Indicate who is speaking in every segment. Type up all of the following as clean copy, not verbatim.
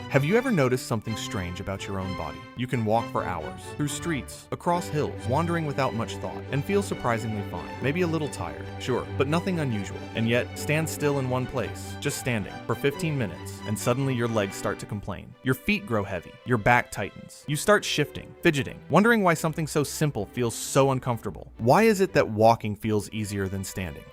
Speaker 1: Have you ever noticed something strange about your own body? You can walk for hours, through streets, across hills, wandering without much thought, and feel surprisingly fine. Maybe a little tired, sure, but nothing unusual. And yet, stand still in one place, just standing, for 15 minutes, and suddenly your legs start to complain. Your feet grow heavy, your back tightens. You start shifting, fidgeting, wondering why something so simple feels so uncomfortable. Why is it that walking feels easier than standing?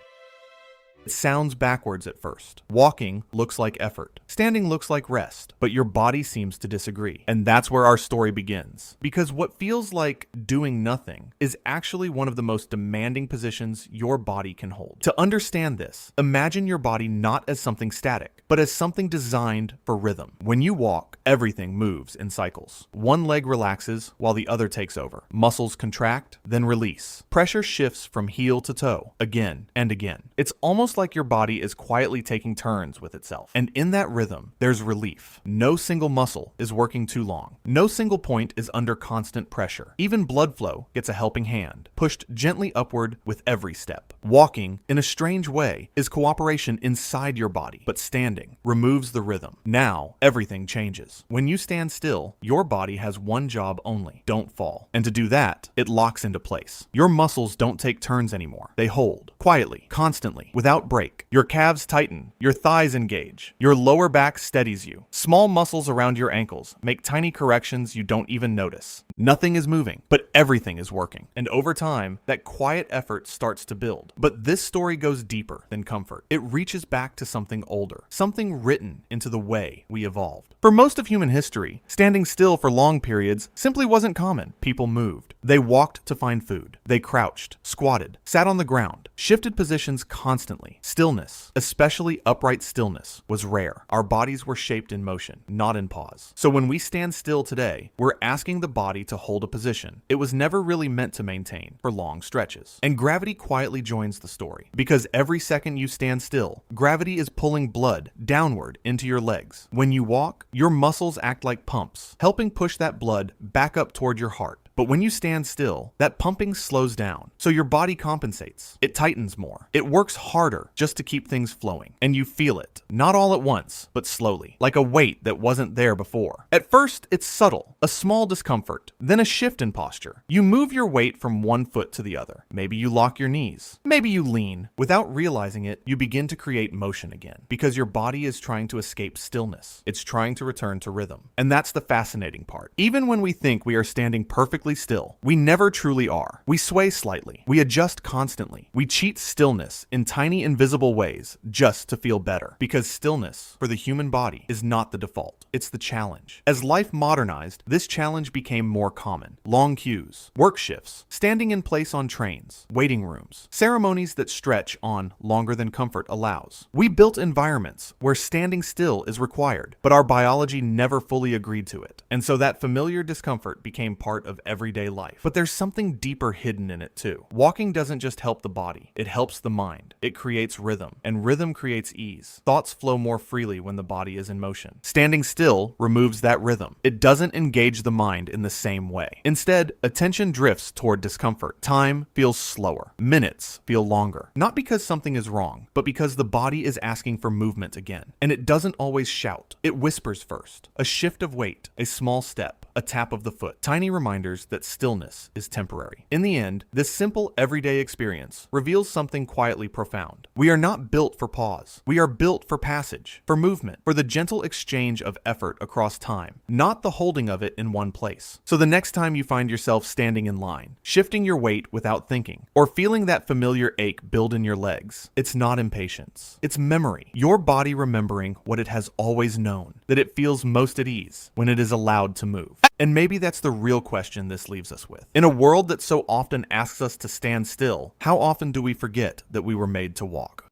Speaker 1: It sounds backwards at first. Walking looks like effort. Standing looks like rest. But your body seems to disagree. And that's where our story begins. Because what feels like doing nothing is actually one of the most demanding positions your body can hold. To understand this, imagine your body not as something static, but as something designed for rhythm. When you walk, everything moves in cycles. One leg relaxes while the other takes over. Muscles contract, then release. Pressure shifts from heel to toe, again and again. It's almost like your body is quietly taking turns with itself. And in that rhythm, there's relief. No single muscle is working too long. No single point is under constant pressure. Even blood flow gets a helping hand, pushed gently upward with every step. Walking, in a strange way, is cooperation inside your body, but standing removes the rhythm. Now, everything changes. When you stand still, your body has one job only: don't fall. And to do that, it locks into place. Your muscles don't take turns anymore. They hold, quietly, constantly, without break. Your calves tighten, your thighs engage, your lower back steadies you. Small muscles around your ankles make tiny corrections you don't even notice. Nothing is moving, but everything is working. And over time, that quiet effort starts to build. But this story goes deeper than comfort. It reaches back to something older, something written into the way we evolved. For most of human history, standing still for long periods simply wasn't common. People moved. They walked to find food. They crouched, squatted, sat on the ground, shifted positions constantly. Stillness, especially upright stillness, was rare. Our bodies were shaped in motion, not in pause. So when we stand still today, we're asking the body to hold a position it was never really meant to maintain for long stretches. And gravity quietly joins the story. Because every second you stand still, gravity is pulling blood downward into your legs. When you walk, your muscles act like pumps, helping push that blood back up toward your heart. But when you stand still, that pumping slows down, so your body compensates. It tightens more. It works harder just to keep things flowing. And you feel it, not all at once, but slowly, like a weight that wasn't there before. At first, it's subtle, a small discomfort, then a shift in posture. You move your weight from one foot to the other. Maybe you lock your knees. Maybe you lean. Without realizing it, you begin to create motion again, because your body is trying to escape stillness. It's trying to return to rhythm. And that's the fascinating part. Even when we think we are standing perfectly still, we never truly are. We sway slightly. We adjust constantly. We cheat stillness in tiny invisible ways just to feel better. Because stillness, for the human body, is not the default. It's the challenge. As life modernized, this challenge became more common. Long queues, work shifts, standing in place on trains, waiting rooms, ceremonies that stretch on longer than comfort allows. We built environments where standing still is required, but our biology never fully agreed to it. And so that familiar discomfort became part of everyday life. But there's something deeper hidden in it too. Walking doesn't just help the body, it helps the mind. It creates rhythm, and rhythm creates ease. Thoughts flow more freely when the body is in motion. Standing still removes that rhythm. It doesn't engage the mind in the same way. Instead, attention drifts toward discomfort. Time feels slower. Minutes feel longer. Not because something is wrong, but because the body is asking for movement again. And it doesn't always shout. It whispers first. A shift of weight, a small step, a tap of the foot. Tiny reminders that stillness is temporary. In the end, this simple everyday experience reveals something quietly profound. We are not built for pause. We are built for passage, for movement, for the gentle exchange of effort across time, not the holding of it in one place. So the next time you find yourself standing in line, shifting your weight without thinking, or feeling that familiar ache build in your legs, it's not impatience. It's memory. Your body remembering what it has always known, that it feels most at ease when it is allowed to move. And maybe that's the real question this leaves us with. In a world that so often asks us to stand still, how often do we forget that we were made to walk?